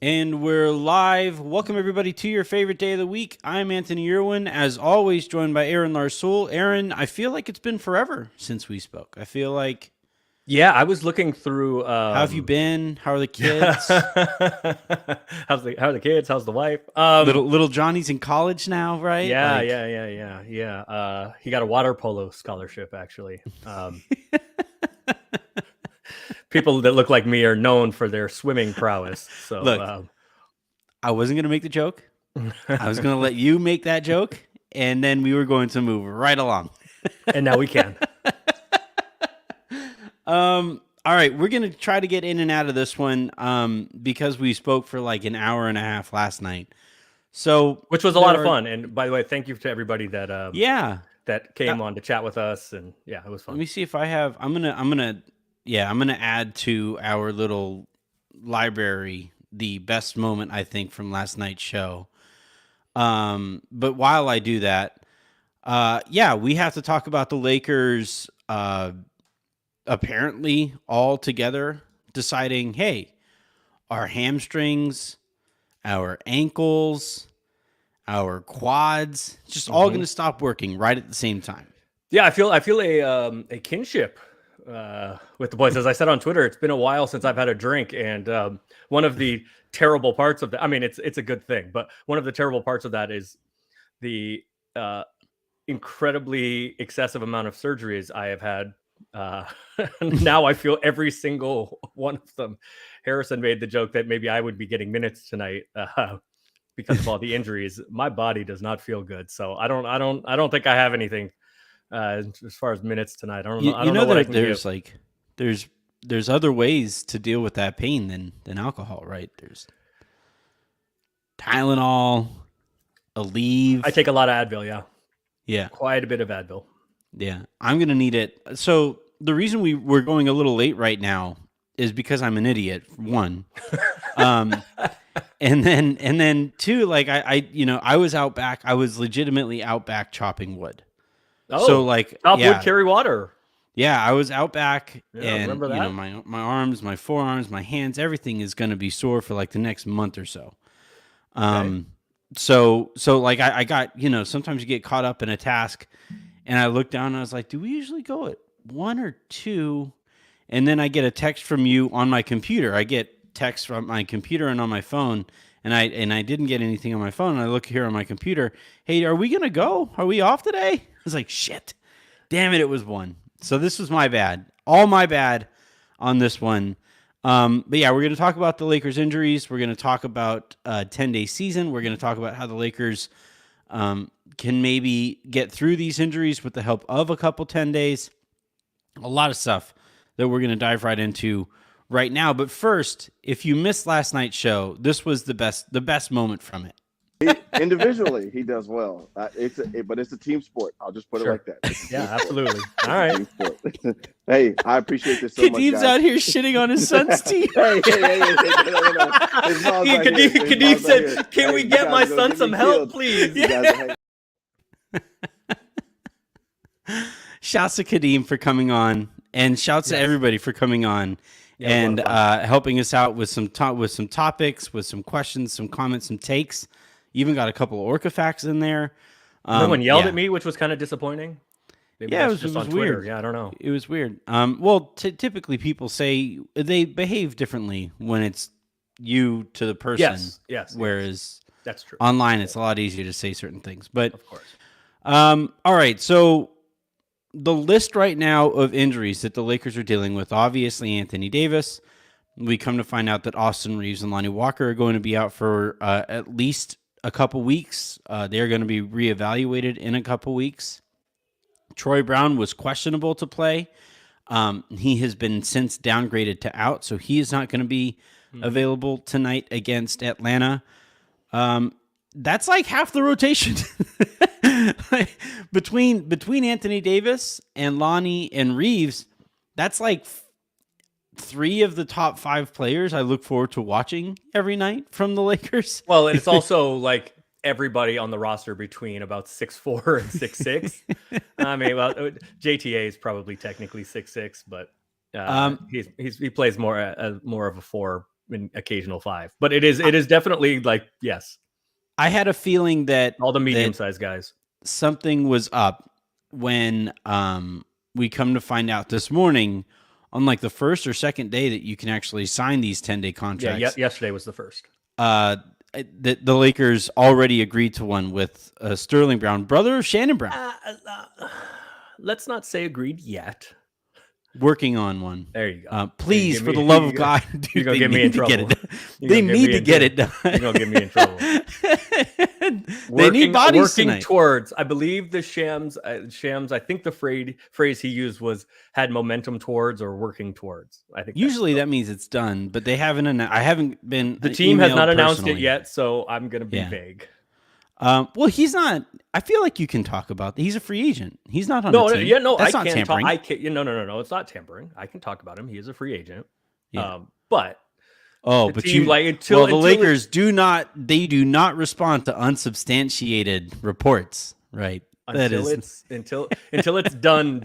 And we're live. Welcome, everybody, to your favorite day of the week. I'm Anthony Irwin, as always, joined by Aaron Larsoul. Aaron, I feel like it's been forever since we spoke. I feel like, Yeah, I was looking through. how have you been? How are the Yeah. kids? How are the kids? How's the wife? Little Johnny's in college now, right? Yeah, Like, yeah, yeah, yeah, yeah. He got a water polo scholarship, actually. People that look like me are known for their swimming prowess. look, I wasn't going to make the joke. I was going to let you make that joke, and then we were going to move right along. And now we can. All right, we're gonna try to get in and out of this one because we spoke for like an hour and a half last night. So, Which was a lot of fun. And by the way, thank you to everybody that yeah. that came on to chat with us. And yeah, it was Let fun. me see if I have. I'm gonna add to our little library the best moment I think from last night's show. But while I do that, yeah, we have to talk about the Lakers. Apparently, all together deciding, hey, our hamstrings, our ankles, our quads, just all going to stop working right at the same time. Yeah, I feel a kinship with the boys. As I said on Twitter, it's been a while since I've had a drink, and one of the terrible parts of that. I mean, it's a good thing, but one of the terrible parts of that is the incredibly excessive amount of surgeries I have had. Now I feel every single one of them. Harrison made the joke that maybe I would be getting minutes tonight because of all the injuries. My body does not feel good, so I don't think I have anything as far as minutes tonight. I don't know what I can there's give. like there's other ways to deal with that pain than alcohol, right? There's Tylenol, Aleve. I take a lot of Advil. Yeah, Yeah. quite a bit of Advil. Yeah, I'm gonna need it. So the reason we're going a little late right now is because I'm an idiot. One, um, and then two, like I was out back. I was legitimately out back chopping wood. So Oh, like, top wood yeah, carry water. yeah, I was out back, Yeah, and remember that? my arms, my forearms, my hands, everything is gonna be sore for like the next month or so. Okay. Um, so like I got sometimes you get caught up in a task. And I looked down and I was like, do we usually go at one or two? And then I get a text from you on my computer. I get text from my computer and on my phone. And I didn't get anything on my phone. And I look here on my computer. Hey, are we gonna go? Are we off today? I was like, shit. Damn it, it was one. So this was my bad. All my bad on this one. But yeah, we're gonna talk about the Lakers injuries. We're gonna talk about 10-day season. We're gonna talk about how the Lakers can maybe get through these injuries with the help of a couple 10 days. A lot of stuff that we're going to dive right into right now. But first, if you missed last night's show, this was the best moment from it. Individually, he does well. But it's a team sport. I'll just put it Sure. like that. It's a team Yeah, sport. absolutely. It's All a right. team sport. Hey, I appreciate this so much, Kadim's guys. out here shitting on his son's team. Hey, no. His mom's Yeah, right here. His Kadeem mom's right here. said, "Can we Hey, you get guys my gonna son get some me help, killed. please?" You guys are- Shouts to Kadim for coming on, and shouts to everybody for coming on Yeah, and a lot of helping us out with some topics, with some questions, some comments, some takes. Even got a couple of Orca facts in there. No one yelled Yeah. at me, which was kind of disappointing. Maybe Yeah, that's it just was on Twitter. weird. Yeah, I don't know. It was weird. Well, typically people say they behave differently when it's you to the person. Yes. Whereas That's true. online, it's a lot easier to say certain things. But Of course. all right, so the list right now of injuries that the Lakers are dealing with, obviously Anthony Davis. We come to find out that Austin Reeves and Lonnie Walker are going to be out for at least a couple weeks. They're going to be reevaluated in a couple weeks. Troy Brown was questionable to play. He has been since downgraded to out, so he is not going to be available tonight against Atlanta. That's like half the rotation. between Anthony Davis and Lonnie and Reeves, that's like three of the top 5 players I look forward to watching every night from the Lakers. Well, and it's also like everybody on the roster between about 6'4" and 6'6". I mean, well, JTA is probably technically 6'6", but he plays more of a 4 an occasional 5. But it is definitely like, yes, I had a feeling that all the medium-sized guys. something was up when we come to find out this morning on like the first or second day that you can actually sign these 10-day contracts. Yeah, yesterday was the first. The Lakers already agreed to one with Sterling Brown, brother of Shannon Brown, Let's not say agreed yet. working on one. There you go. Please, Give for me- the love of you God, you're dude, gonna they get me in need to get trouble. it done. You're They gonna get need me to in get it trouble. done. You're gonna get me in trouble. They need bodies working tonight. towards. I believe the Shams. I think the phrase he used was had momentum towards or working towards. I think Usually that means it's done, but they haven't. I haven't been. the team has emailed not announced personally. it yet, so I'm gonna be Yeah. vague. Well, he's not. I feel like you can talk about. He's a free agent. He's not on No, the team. yeah, no, That's I not can't talk. tampering. I can't. No. It's not tampering. I can talk about him. He is a free agent. Yeah. But Oh, the but team, you like well, until the Lakers do not. They do not respond to unsubstantiated reports. Right. That until is until it's done.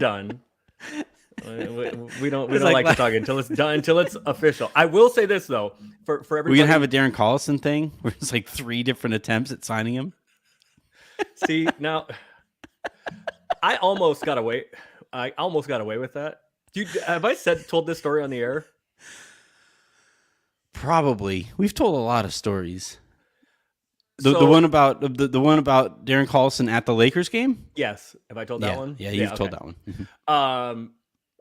We don't It's like like- to talk until it's done, until it's official. I will say this though, for everybody. we're gonna have a Darren Collison thing where it's like 3 different attempts at signing him. See, now I almost got away with that. Have I told this story on the air? Probably. We've told a lot of stories. The So- one about the one about Darren Collison at the Lakers game. Yes. Have I told that one? Yeah, you've told okay. that one. Mhm.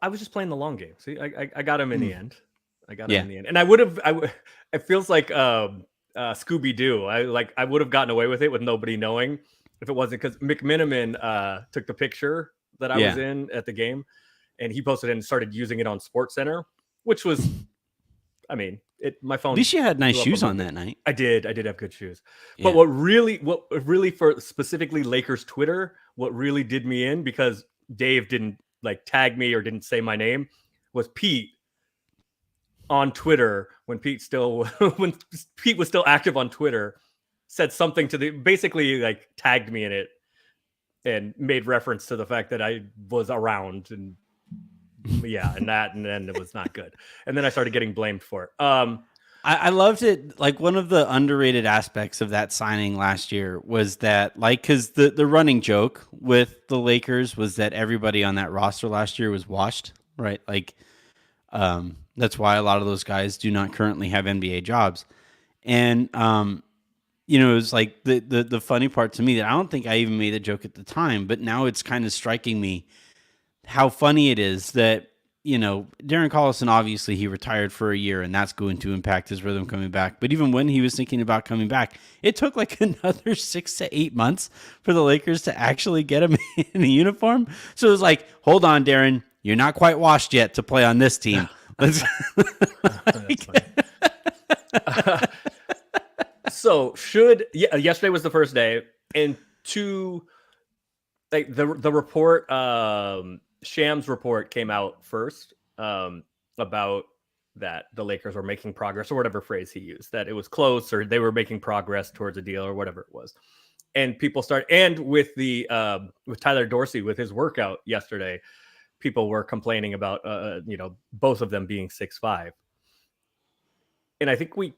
I was just playing the long game. See, I got him in the end. I got him Yeah. in the end, and I would have. It feels like Scooby Doo. I would have gotten away with it with nobody knowing if it wasn't because McMiniman took the picture that I was in at the game, and he posted it and started using it on SportsCenter, which was, I mean, my phone. At least you had nice blew up shoes a on little that night. I did have good shoes. Yeah. But what really for specifically Lakers Twitter, what really did me in, because Dave didn't like tag me or didn't say my name, was Pete on Twitter when Pete was still active on Twitter, said something to basically like tagged me in it and made reference to the fact that I was around and then it was not good. And then I started getting blamed for it. I loved it. Like one of the underrated aspects of that signing last year was that, like, because the running joke with the Lakers was that everybody on that roster last year was washed, right? Like, that's why a lot of those guys do not currently have NBA jobs. And, it was like the funny part to me that I don't think I even made the joke at the time, but now it's kind of striking me how funny it is that, Darren Collison, obviously he retired for a year and that's going to impact his rhythm coming back. But even when he was thinking about coming back, it took like another 6 to 8 months for the Lakers to actually get him in a uniform. So it was like, hold on, Darren, you're not quite washed yet to play on this team. That's funny. So yesterday was the first day, and the report, Shams report came out first about that the Lakers were making progress, or whatever phrase he used, that it was close or they were making progress towards a deal or whatever it was. And people started, and with with Tyler Dorsey with his workout yesterday, people were complaining about both of them being 6'5". And I think we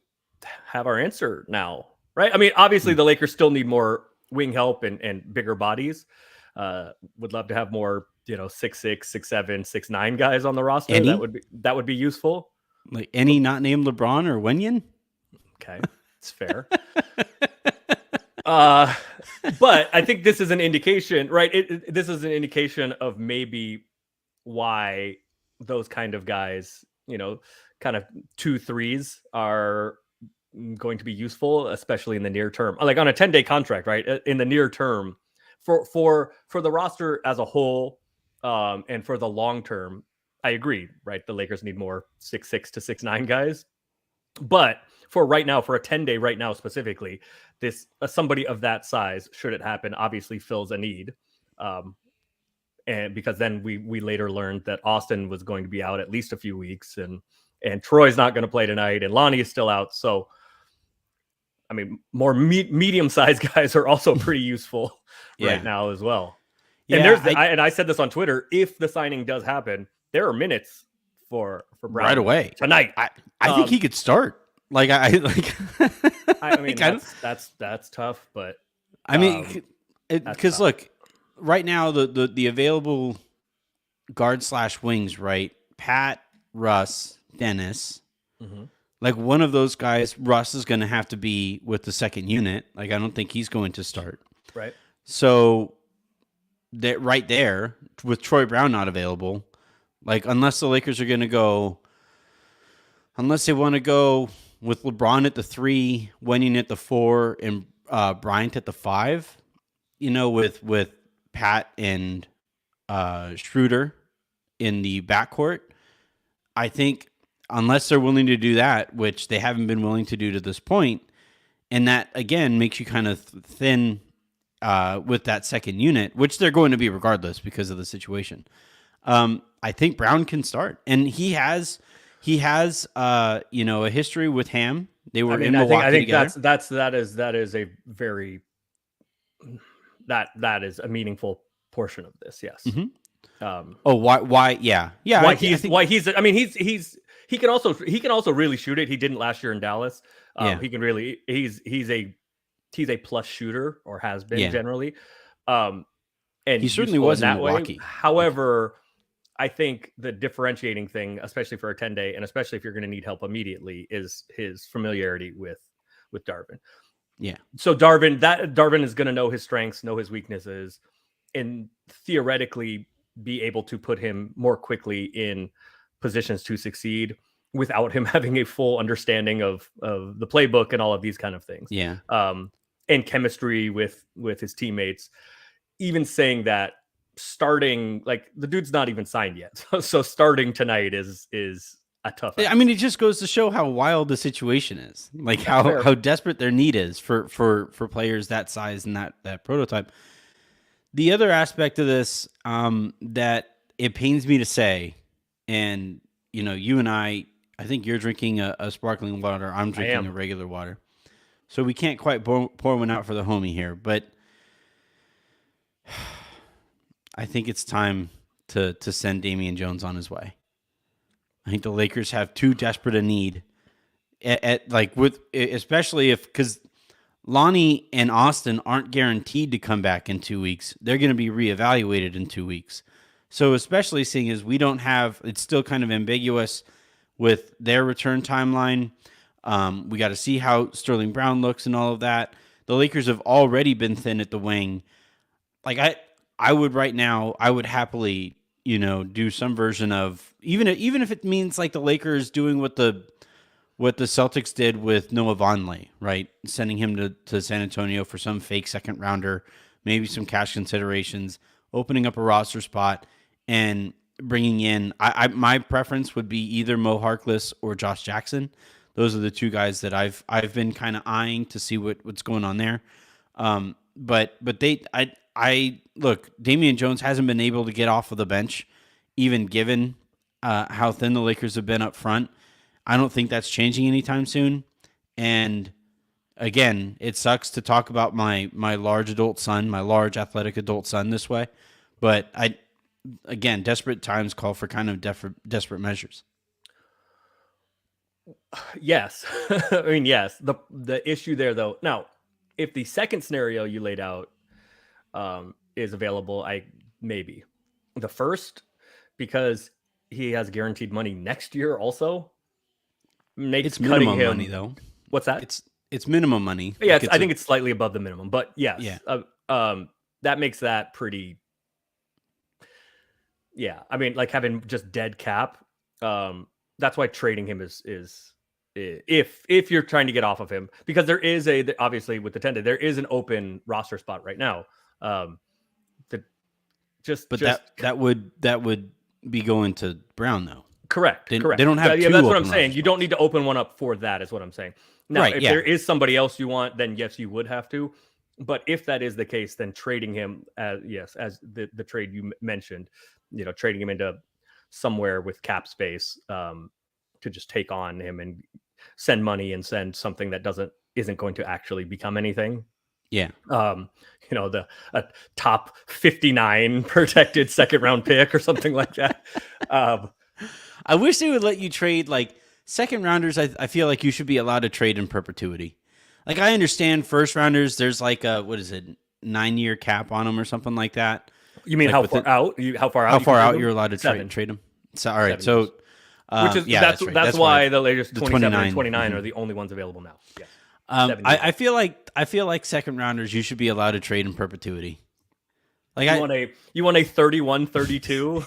have our answer now, right? I mean, obviously the Lakers still need more wing help and bigger bodies. Would love to have more, 6'6", 6'7", 6'9" guys on the roster. Any? That would be useful. Like any not named LeBron or Wenyen? Okay, it's fair. But I think this is an indication, right? This is an indication of maybe why those kind of guys, kind of 2-3s are going to be useful, especially in the near term, like on a 10-day contract, right? In the near term, for the roster as a whole, and for the long term, I agree, right? The Lakers need more 6'6" to 6'9" guys, but for right now, for a 10-day right now specifically, this somebody of that size, should it happen, obviously fills a need. And because then we later learned that Austin was going to be out at least a few weeks, and Troy's not going to play tonight, and Lonnie is still out. So, I mean, more medium-sized guys are also pretty useful right now as well. Yeah, and I said this on Twitter. If the signing does happen, there are minutes for Brown right away tonight. I think he could start. Like I like. I mean, like, that's tough, but I mean, that's because tough. look, right now the available guard / wings, right? Pat, Russ, Dennis. Mhm. Like one of those guys, Russ is going to have to be with the second unit. Like I don't think he's going to start. Right. So that right there with Troy Brown not available, like unless the Lakers are going to go, unless they want to go with LeBron at the 3, Wenyen at the 4, and Bryant at the 5, with Pat and Schroeder in the backcourt. I think unless they're willing to do that, which they haven't been willing to do to this point, and that again makes you kind of thin with that second unit, which they're going to be regardless because of the situation. I think Brown can start, and he has a history with Ham. They were in Milwaukee I think together. that is a very that is a meaningful portion of this. Yes. Mhm. Why? Yeah. I mean, he can also really shoot it. He didn't last year in Dallas. Yeah. He can really he's a plus shooter, or has been generally. And he certainly was in Milwaukee. way. However, I think the differentiating thing, especially for a 10-day, and especially if you're going to need help immediately, is his familiarity with Darvin. Yeah. So Darvin is going to know his strengths, know his weaknesses, and theoretically be able to put him more quickly in positions to succeed without him having a full understanding of the playbook and all of these kind of things. Yeah. And chemistry with his teammates. Even saying that, starting, like, the dude's not even signed yet. So starting tonight is a tough ask. I mean, it just goes to show how wild the situation is. Like how desperate their need is for players that size and that prototype. The other aspect of this that it pains me to say, and you and I think you're drinking a sparkling water. I'm drinking a regular water. So we can't quite pour one out for the homie here, but I think it's time to send Damian Jones on his way. I think the Lakers have too desperate a need, especially because Lonnie and Austin aren't guaranteed to come back in 2 weeks. They're going to be reevaluated in 2 weeks. So especially seeing as we don't have, it's still kind of ambiguous with their return timeline. We got to see how Sterling Brown looks and all of that. The Lakers have already been thin at the wing. Like I would right now, I would happily, do some version of, even if it means like the Lakers doing what the Celtics did with Noah Vonleh, right? Sending him to San Antonio for some fake second rounder, maybe some cash considerations, opening up a roster spot, and bringing in. My preference would be either Mo Harkless or Josh Jackson. Those are the two guys that I've been kind of eyeing to see what's going on there. But I look, Damian Jones hasn't been able to get off of the bench, even given how thin the Lakers have been up front. I don't think that's changing anytime soon. And again, it sucks to talk about my large athletic adult son this way. But again, desperate times call for kind of desperate measures. Yes. I mean, yes. The issue there, though, now, if the second scenario you laid out is available, maybe. The first, because he has guaranteed money next year also, it's minimum money, though. What's that? It's minimum money. Yeah, I think it's slightly above the minimum, but yes. Yeah. That makes that pretty. Yeah, I mean, like having just dead cap. That's why trading him is if you're trying to get off of him, because there is obviously with the 10-day, there is an open roster spot right now. That would be going to Brown though. Correct. They don't have. Yeah, that's what I'm saying. You don't need to open one up for that, is what I'm saying. Now, right, if there is somebody else you want, then yes, you would have to. But if that is the case, then trading him as the trade you mentioned, trading him into somewhere with cap space to just take on him and send money and send something that isn't going to actually become anything. Yeah. A top 59 protected second round pick or something like that. I wish they would let you trade like second rounders, I feel like you should be allowed to trade in perpetuity. Like I understand first rounders, there's like a, what is it, 9-year cap on them or something like that. You mean Like how with far the- out? How far out? How you far can out trade them? you're allowed to 7. trade them? So all right, 7 so years. Which is yeah, that's right. that's why the latest the 27 29. and 29 Mhm. are the only ones available now. Yeah. 7 years. I feel like second rounders you should be allowed to trade in perpetuity. Like You want a 31, 32?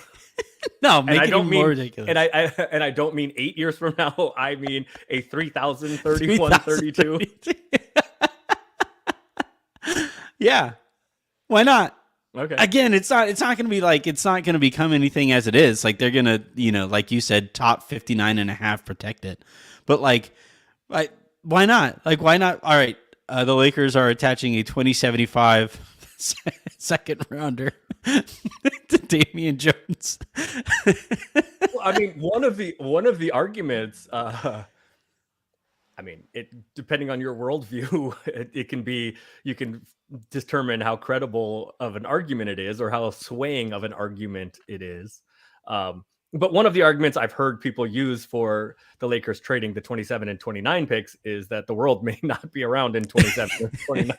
no, And make I it don't even mean more ridiculous. and I don't mean 8 years from now. I mean a 3000, 31, 32. Yeah, why not? Okay. Again, it's not going to be like, it's not going to become anything as it is. Like they're going to, like you said, top 59.5 protect it. But like, why not? Like, why not? All right. The Lakers are attaching a 2075 second rounder to Damian Jones. Well, I mean, one of the arguments, I mean, it depending on your worldview, it can be, you can determine how credible of an argument it is or how swaying of an argument it is. But one of the arguments I've heard people use for the Lakers trading the 27 and 29 picks is that the world may not be around in 27 or 29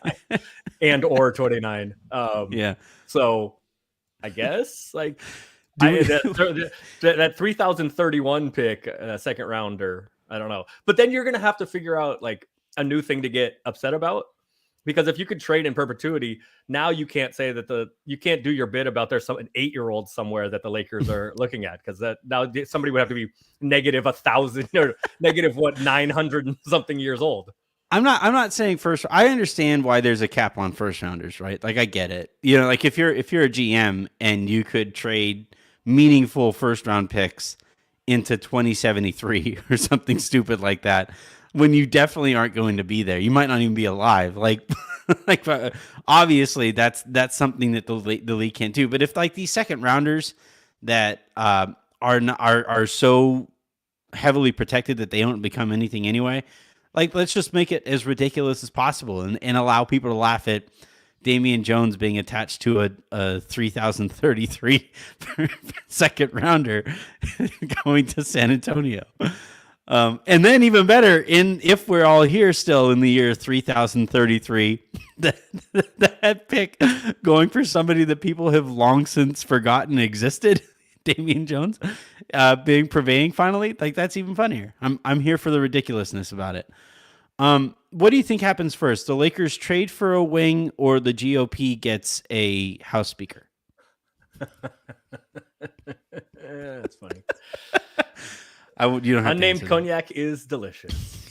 and or 29. Yeah. So I guess like that 3031 pick, second rounder, I don't know. But then you're going to have to figure out like a new thing to get upset about. Because if you could trade in perpetuity, now you can't say that you can't do your bid about there's an 8-year-old somewhere that the Lakers are looking at, because that now somebody would have to be negative 1,000 or negative 900 and something years old. I'm not saying first. I understand why there's a cap on first rounders, right? Like I get it. Like if you're a GM and you could trade meaningful first round picks into 2073 or something stupid like that, when you definitely aren't going to be there. You might not even be alive. Like obviously that's something that the league can't do. But if like these second rounders that are so heavily protected that they don't become anything anyway, like let's just make it as ridiculous as possible and allow people to laugh at Damian Jones being attached to a 3033 second rounder going to San Antonio. And then even better, if we're all here still in the year 3033, that pick going for somebody that people have long since forgotten existed, Damian Jones, being purveying finally, like that's even funnier. I'm here for the ridiculousness about it. What do you think happens first? The Lakers trade for a wing, or the GOP gets a House Speaker? That's funny. You don't have Unnamed cognac is delicious.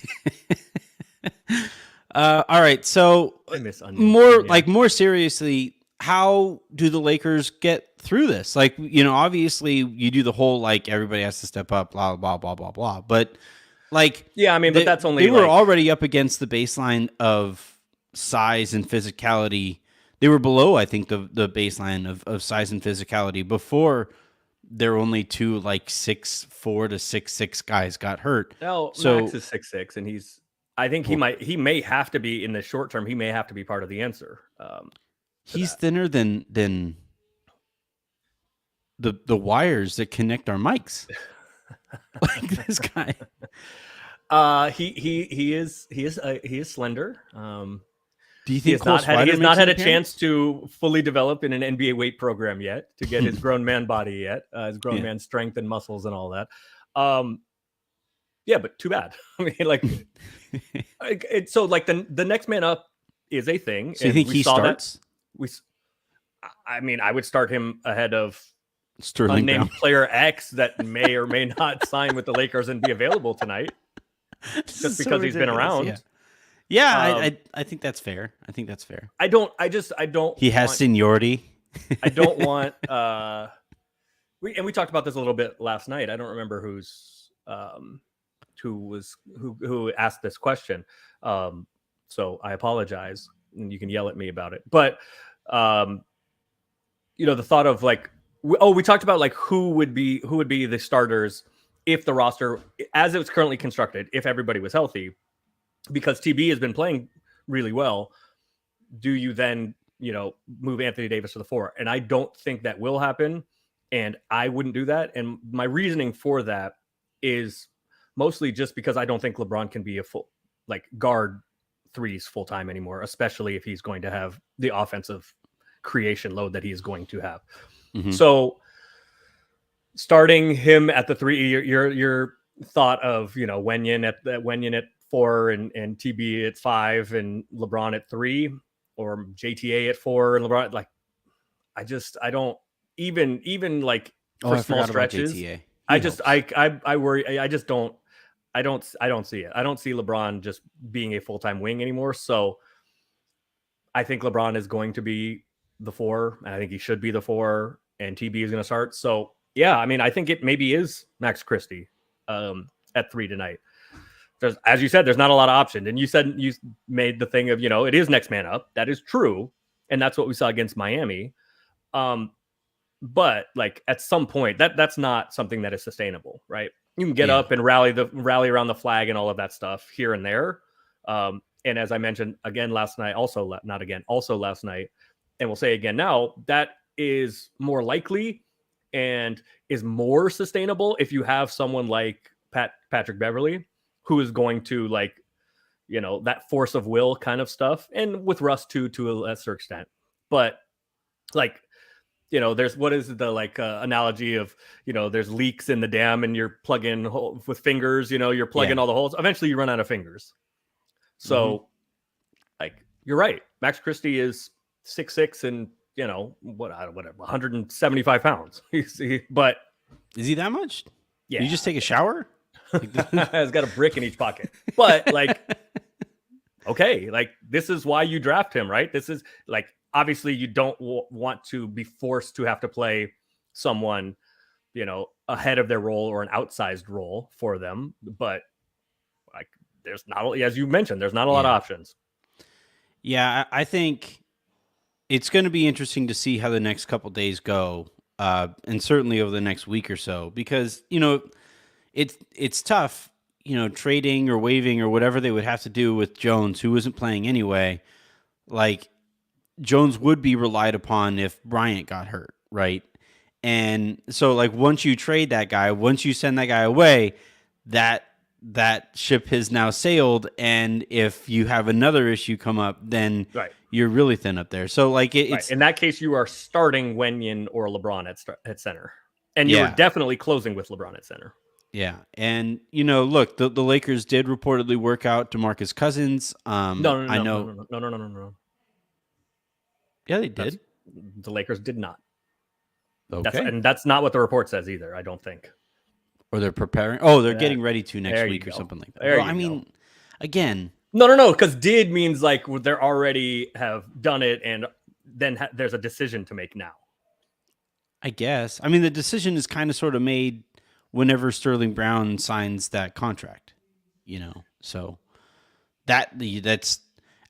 All right, so I miss unnamed more seriously, how do the Lakers get through this? Like, obviously you do the whole like everybody has to step up, blah blah blah blah blah. But like, yeah, I mean, but that's only they were already up against the baseline of size and physicality. They were below, I think, the baseline of size and physicality before there were only two like 6'4" to 6'6" guys got hurt. No, so Max is 6'6", and I think he may have to be in the short term. He may have to be part of the answer. He's thinner than the wires that connect our mics. Like this guy. He is slender. Do you He think has not had a chance? chance to fully develop in an NBA weight program yet, to get his grown man body yet, his grown man strength and muscles and all that. Yeah, but too bad. I mean, like, so like the next man up is a thing. So you think he starts? I mean, I would start him ahead of Sterling unnamed Brown. player X that may or may not sign with the Lakers and be available tonight, just because he's been around. Yeah, I think that's fair. I don't. He has seniority. I don't want. We talked about this a little bit last night. I don't remember who asked this question. So I apologize, and you can yell at me about it. But the thought of like, we talked about like who would be the starters if the roster, as it was currently constructed, if everybody was healthy. Because TB has been playing really well, do you then, move Anthony Davis to the 4? And I don't think that will happen, and I wouldn't do that. And my reasoning for that is mostly just because I don't think LeBron can be a full guard threes full time anymore, especially if he's going to have the offensive creation load that he is going to have. Mhm. So starting him at the 3, your thought of Wenyen at 4 and TB at 5 and LeBron at 3, or JTA at 4 and LeBron, I don't even like for I small forgot about stretches. JTA. I worry. I just don't. I don't see it. I don't see LeBron just being a full-time wing anymore. So I think LeBron is going to be the 4, and I think he should be the 4, and TB is going to start. So yeah, I mean, I think it maybe is Max Christie at 3 tonight. As you said, there's not a lot of options, and you made the thing of it is next man up. That is true, and that's what we saw against Miami. But at some point, that's not something that is sustainable, right? You can get up and rally around the flag and all of that stuff here and there. And as I mentioned again last night, also last night, and we'll say again now, that is more likely and is more sustainable if you have someone like Patrick Beverley, who is going to that force of will kind of stuff, and with Russ too, to a lesser extent. But there's what is the analogy of there's leaks in the dam and you're plugging with fingers, you're plugging all the holes. Eventually you run out of fingers. So you're right. Max Christie is 6'6" and whatever 175 pounds. But is he that much? Yeah. You just take a shower? Has got a brick in each pocket. But okay, this is why you draft him, right? This is obviously you don't want to be forced to have to play someone, ahead of their role or an outsized role for them. But there's not, as you mentioned, there's not a lot of options. Yeah, I think it's going to be interesting to see how the next couple days go, and certainly over the next week or so, because it's tough, trading or waiving or whatever they would have to do with Jones, who isn't playing anyway. Jones would be relied upon if Bryant got hurt, right? And so once you trade that guy, once you send that guy away, that ship has now sailed. And if you have another issue come up, then you're really thin up there. So it's in that case, you are starting Wenyen or LeBron at center, and you're definitely closing with LeBron at center. Yeah, and look, the Lakers did reportedly work out DeMarcus Cousins. No. Yeah, they did. The Lakers did not. Okay. That's not what the report says either, I don't think. Or they're preparing. Oh, they're getting ready to next week or something like that. Again. No, because did means they already have done it, and then there's a decision to make now. I guess. The decision is kind of sort of made whenever Sterling Brown signs that contract, so that's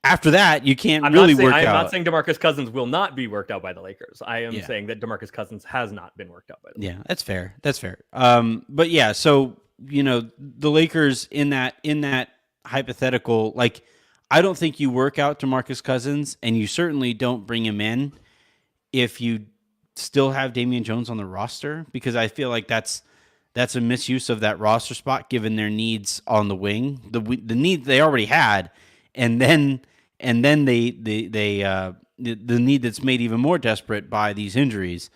after that, you can't work out. I'm not saying DeMarcus Cousins will not be worked out by the Lakers. I am saying that DeMarcus Cousins has not been worked out by the Lakers. Yeah, that's fair. That's fair. But yeah, so the Lakers in that hypothetical, I don't think you work out DeMarcus Cousins, and you certainly don't bring him in if you still have Damian Jones on the roster, because I feel like that's a misuse of that roster spot given their needs on the wing, the need they already had, and then the need that's made even more desperate by these injuries.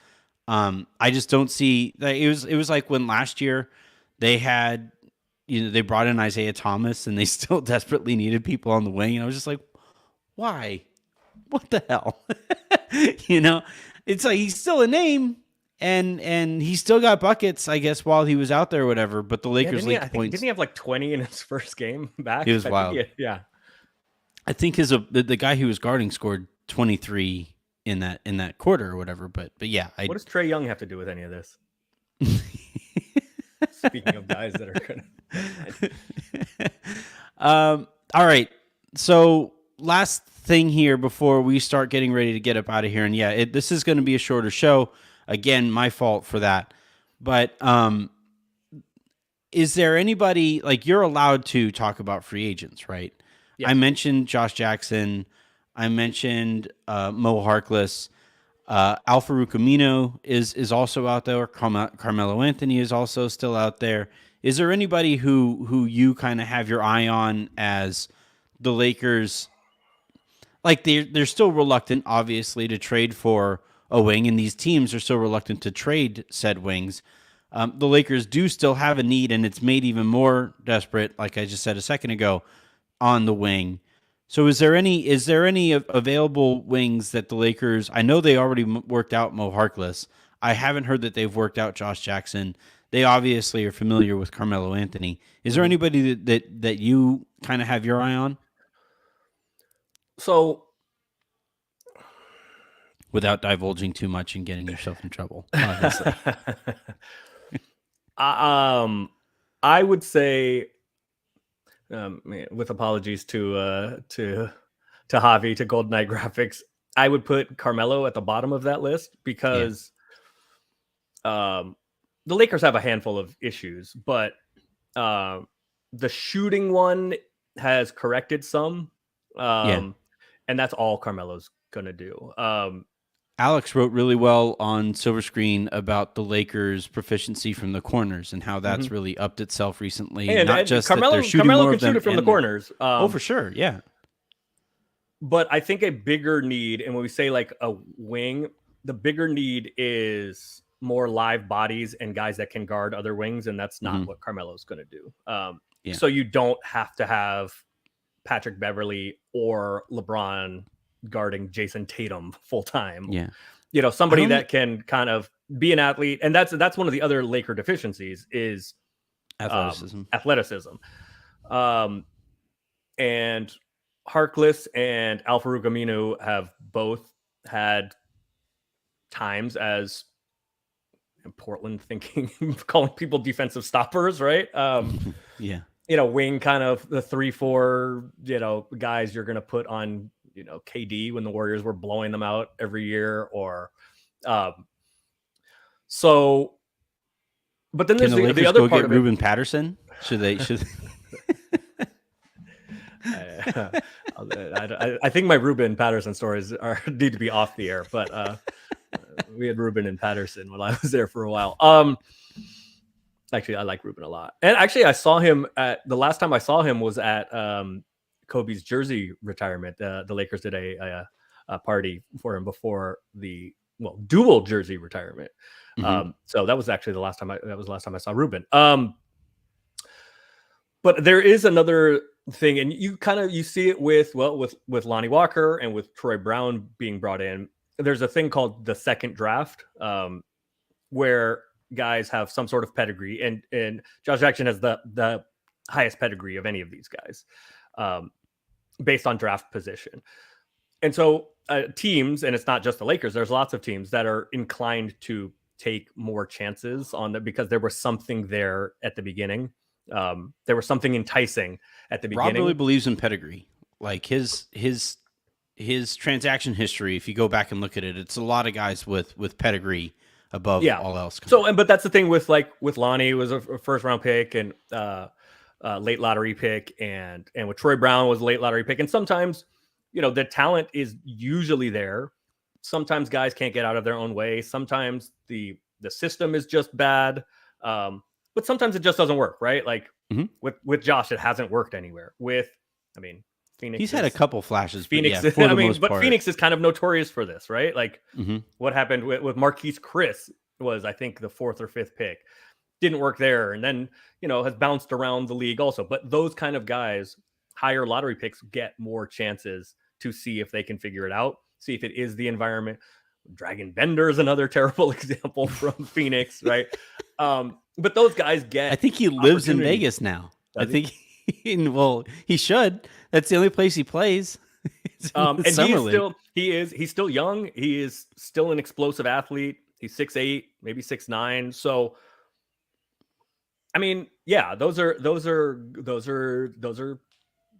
I just don't see that. It was like when last year they had, they brought in Isaiah Thomas and they still desperately needed people on the wing, and I was just like, why? What the hell? It's he's still a name. And he still got buckets, I guess, while he was out there or whatever. But the Lakers leaked points. Didn't he have 20 in his first game back? It was wild. Yeah. I think the guy he was guarding scored 23 in that quarter or whatever. But yeah. What does Trae Young have to do with any of this? Speaking of guys that are good. All right. So last thing here before we start getting ready to get up out of here. And yeah, this is going to be a shorter show. Again, my fault for that. But is there anybody, you're allowed to talk about free agents, right? Yeah. I mentioned Josh Jackson. I mentioned Mo Harkless. Al-Farouq Amino is also out there. Carmelo Anthony is also still out there. Is there anybody who you kind of have your eye on as the Lakers? Like they're still reluctant, obviously, to trade for a wing, and these teams are still reluctant to trade said wings. The Lakers do still have a need, and it's made even more desperate, like I just said a second ago, on the wing. So is there any available wings that the Lakers? I know they already worked out Mo Harkless. I haven't heard that they've worked out Josh Jackson. They obviously are familiar with Carmelo Anthony. Is there anybody that you kind of have your eye on? So, without divulging too much and getting yourself in trouble, obviously. I would say, with apologies to Javi, to Golden Knight Graphics, I would put Carmelo at the bottom of that list because the Lakers have a handful of issues, but the shooting one has corrected some. And that's all Carmelo's going to do. Alex wrote really well on Silver Screen about the Lakers' proficiency from the corners and how that's really upped itself recently. And not just Carmelo, that they're shooting Carmelo more can of them shoot it from the corners. For sure, yeah. But I think a bigger need, and when we say like a wing, the bigger need is more live bodies and guys that can guard other wings, and that's not what Carmelo's going to do. So you don't have to have Patrick Beverley or LeBron guarding Jason Tatum full time. Yeah. Somebody that can kind of be an athlete. And that's one of the other Laker deficiencies is athleticism. And Harkless and Al-Farouq Aminu have both had times as in Portland thinking, calling people defensive stoppers, right? Wing kind of the 3-4, guys you're going to put on, KD when the Warriors were blowing them out every year but then there's the other part of it. Ruben Patterson. Should they? I think my Ruben Patterson stories need to be off the air, but we had Ruben and Patterson when I was there for a while. Actually, I like Ruben a lot. And actually, I saw him the last time I saw him was at Kobe's jersey retirement. The Lakers did a party for him before the dual jersey retirement. So that was actually the last time I saw Ruben. But there is another thing, and you see it with Lonnie Walker and with Troy Brown being brought in. There's a thing called the second draft, where guys have some sort of pedigree, and Josh Jackson has the highest pedigree of any of these guys, based on draft position. And so teams, and it's not just the Lakers, there's lots of teams that are inclined to take more chances on that because there was something there at the beginning. There was something enticing at the beginning. Rob really believes in pedigree. Like his transaction history, if you go back and look at it, it's a lot of guys with pedigree above all else. But that's the thing with Lonnie, was a first round pick and late lottery pick, and with Troy Brown was a late lottery pick. And sometimes, the talent is usually there. Sometimes guys can't get out of their own way. Sometimes the system is just bad. But sometimes it just doesn't work, right? Like with Josh, it hasn't worked anywhere. Phoenix. He's had a couple flashes. Phoenix, but Phoenix is kind of notorious for this, right? Like what happened with Marquise Chris was, I think, the 4th or 5th pick. Didn't work there, and then has bounced around the league also. But those kind of guys, higher lottery picks, get more chances to see if they can figure it out, see if it is the environment. Dragon Bender is another terrible example from Phoenix, right? But those guys get. I think he lives in Vegas now. He should. That's the only place he plays. And he's still young. He is still an explosive athlete. He's 6'8", maybe 6'9". So,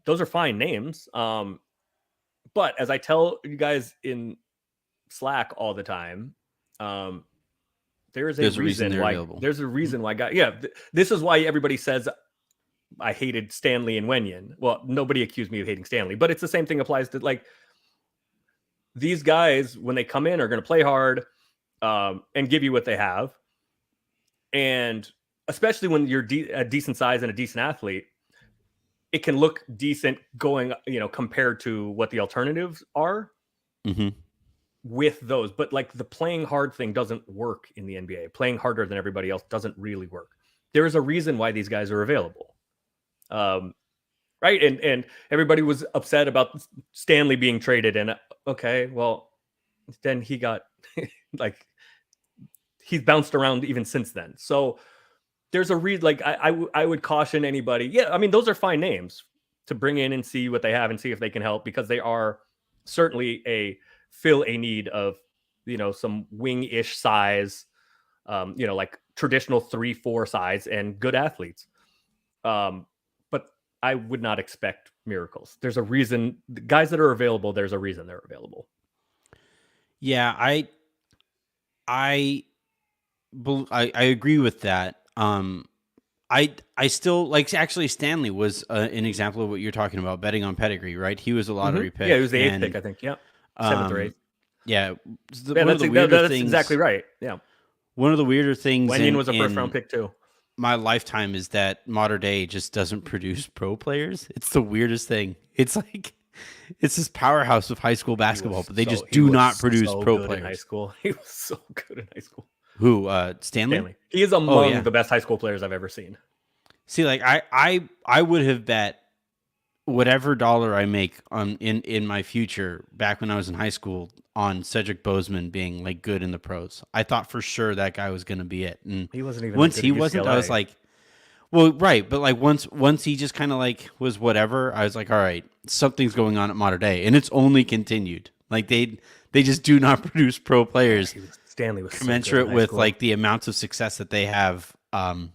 those are fine names. But as I tell you guys in Slack all the time, there's a reason why guys. Yeah, this is why everybody says I hated Stanley and Wenyen. Well, nobody accused me of hating Stanley, but it's the same thing applies to these guys. When they come in, are going to play hard and give you what they have. And especially when you're a decent size and a decent athlete, it can look decent going, compared to what the alternatives are with those. But like the playing hard thing doesn't work in the NBA. Playing harder than everybody else doesn't really work. There is a reason why these guys are available. Right. And everybody was upset about Stanley being traded. And okay, well, then he got like, he's bounced around even since then. So there's a reason, like I would caution anybody. Yeah. I mean, those are fine names to bring in and see what they have and see if they can help, because they are certainly fill a need of, some wing-ish size, like traditional 3-4 size and good athletes. But I would not expect miracles. There's a reason. The guys that are available, there's a reason they're available. Yeah, I agree with that. I still like, actually Stanley was an example of what you're talking about, betting on pedigree, right? He was a lottery pick. Yeah, he was the 8th pick, I think. Yeah, 7th or 8th. Yeah, that's exactly right. Yeah, one of the weirder things. Wenyen was a first round pick too. My lifetime is that modern day just doesn't produce pro players. It's the weirdest thing. It's like it's this powerhouse of high school basketball, but they just do not produce pro players. In high school, he was so good in high school. Who? Stanley? He is among the best high school players I've ever seen. See, like I would have bet whatever dollar I make on in my future back when I was in high school on Cedric Bozeman being like good in the pros. I thought for sure that guy was going to be it, and he wasn't even. Once he wasn't, I was like, well, right, but like once he just kind of like was whatever, I was like, all right, something's going on at modern day, and it's only continued. Like they just do not produce pro players. Stanley was commensurate with like the amounts of success that they have, kind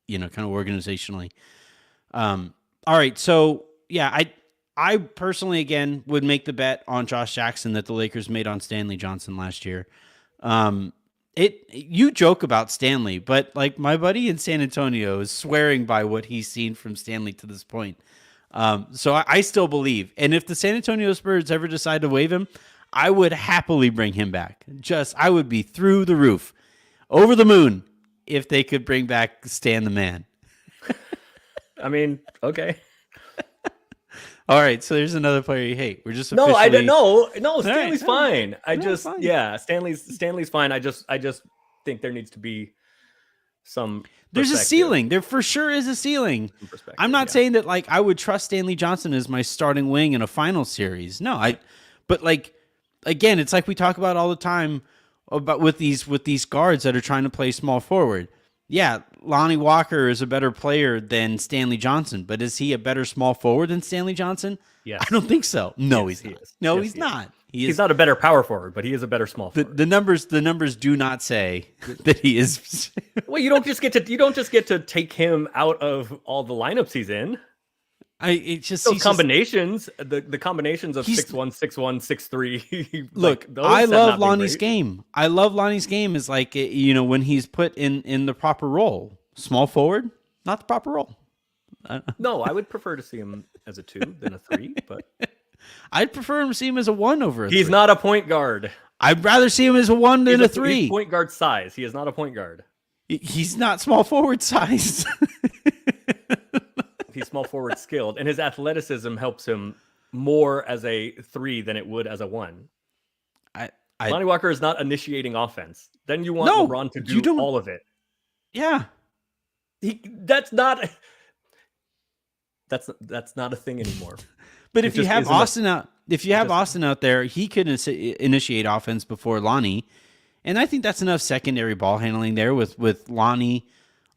of organizationally. All right, so yeah, I personally again would make the bet on Josh Jackson that the Lakers made on Stanley Johnson last year. You joke about Stanley, but like my buddy in San Antonio is swearing by what he's seen from Stanley to this point. So I still believe, and if the San Antonio Spurs ever decide to waive him, I would happily bring him back. I would be through the roof, over the moon, if they could bring back Stan the Man. I mean, okay. All right, so there's another player you hate. We're just no, officially... I don't know. No, Stanley's right. fine. Yeah, Stanley's fine. I just think there needs to be some. There's a ceiling. There for sure is a ceiling. I'm not saying that like I would trust Stanley Johnson as my starting wing in a final series. No, but like again, it's like we talk about all the time about with these guards that are trying to play small forward. Yeah, Lonnie Walker is a better player than Stanley Johnson, but is he a better small forward than Stanley Johnson? Yes. I don't think so. No, yes, he's not. Is. No, yes, he's not. He's not a better power forward, but he is a better small forward. The numbers do not say that he is. Well, you don't just get to take him out of all the lineups he's in. It's just those combinations, the combinations of 6'1", 6'1", 6'3". Look, like, I love Lonnie's game. I love Lonnie's game is like, when he's put in the proper role. Small forward, not the proper role. No, I would prefer to see him as a 2 than a 3, but I'd prefer him to see him as a 1 over a 3. He's not a point guard. I'd rather see him as a 1 than a 3. He's point guard size. He is not a point guard. He's not small forward size. He's small forward skilled, and his athleticism helps him more as a 3 than it would as a 1. Lonnie Walker is not initiating offense. Then you want LeBron to do all of it. Yeah. That's not a thing anymore. But if you have Austin out there, he could initiate offense before Lonnie. And I think that's enough secondary ball handling there with Lonnie,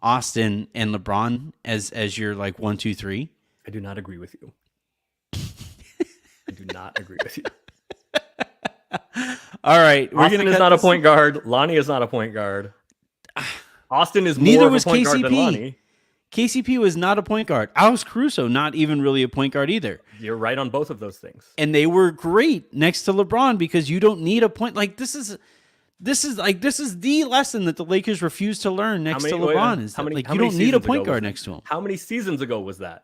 Austin, and LeBron as your like 1, 2, 3. I do not agree with you. I do not agree with you. All right. Austin is not a point guard. Lonnie is not a point guard. Austin is neither more was of a point guard KCP. than Lonnie. KCP was not a point guard. Alex Caruso, not even really a point guard either. You're right on both of those things. And they were great next to LeBron because you don't need a point. Like this is the lesson that the Lakers refuse to learn next to LeBron. You don't need a point guard next to him. How many seasons ago was that?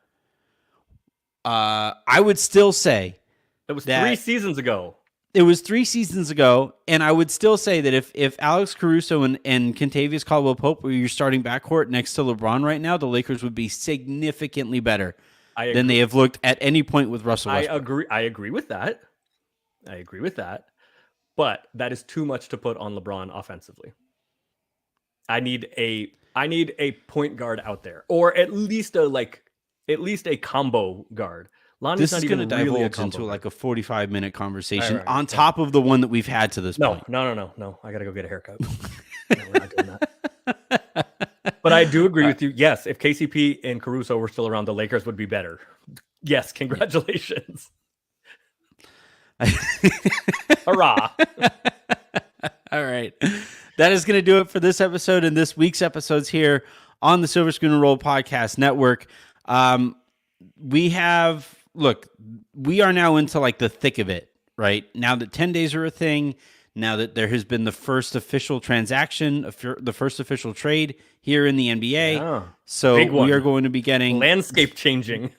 I would still say that was 3 seasons ago. It was 3 seasons ago, and I would still say that if Alex Caruso and Kentavious Caldwell-Pope were your starting backcourt next to LeBron right now, the Lakers would be significantly better than they have looked at any point with Russell Westbrook. I agree with that. But that is too much to put on LeBron offensively. I need a point guard out there, or at least a combo guard. Lonnie's This is not going to even really divulge into like a 45-minute conversation Right. on top of the one that we've had to this point. No. I got to go get a haircut. No, we're not doing that. But I do agree with you. Yes, if KCP and Caruso were still around, the Lakers would be better. Yes, congratulations. Hurrah. All right. That is going to do it for this episode and this week's episodes here on the Silver Screen and Roll Podcast Network. We are now into like the thick of it, right? Now that 10 days are a thing, now that there has been the first official transaction, the first official trade here in the NBA. Yeah. So we are going to be getting landscape changing.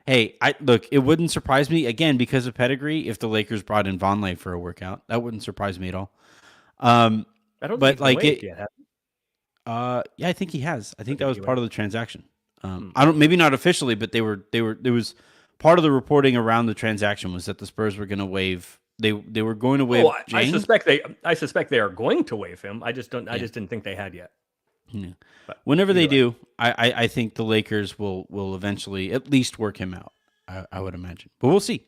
Hey, it wouldn't surprise me again because of pedigree if the Lakers brought in Vonleh for a workout. That wouldn't surprise me at all. I don't but think like it. Yeah, I think he has. I think that was part of the transaction. Maybe not officially, but there was part of the reporting around the transaction was that the Spurs were going to waive. They were going to waive. I suspect they are going to waive him. I just didn't think they had yet. Yeah. Whenever they do, I think the Lakers will eventually at least work him out. I would imagine, but we'll see.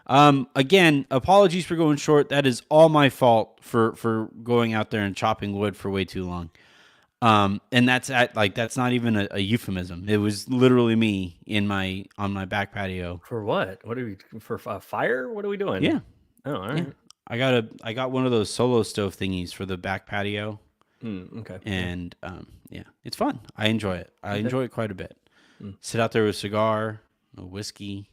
Again, apologies for going short. That is all my fault for going out there and chopping wood for way too long. And that's not even a euphemism. It was literally me on my back patio. For what? What are we for? Fire? What are we doing? Yeah. Oh, all right. Yeah. I got one of those solo stove thingies for the back patio. Okay. And yeah, it's fun. I enjoy it. I enjoy it quite a bit. Sit out there with a cigar, a whiskey,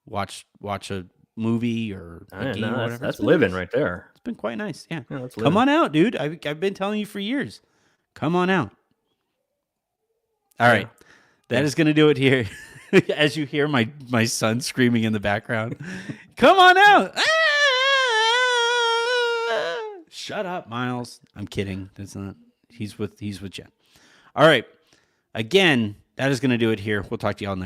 watch a movie or a game or whatever. That's living right there. It's been quite nice. Yeah. That's Come on out, dude. I've been telling you for years. Come on out. All right. That is going to do it here. As you hear my son screaming in the background. Come on out. Shut up, Miles. I'm kidding. That's not. He's with Jen. All right. Again, that is going to do it here. We'll talk to y'all next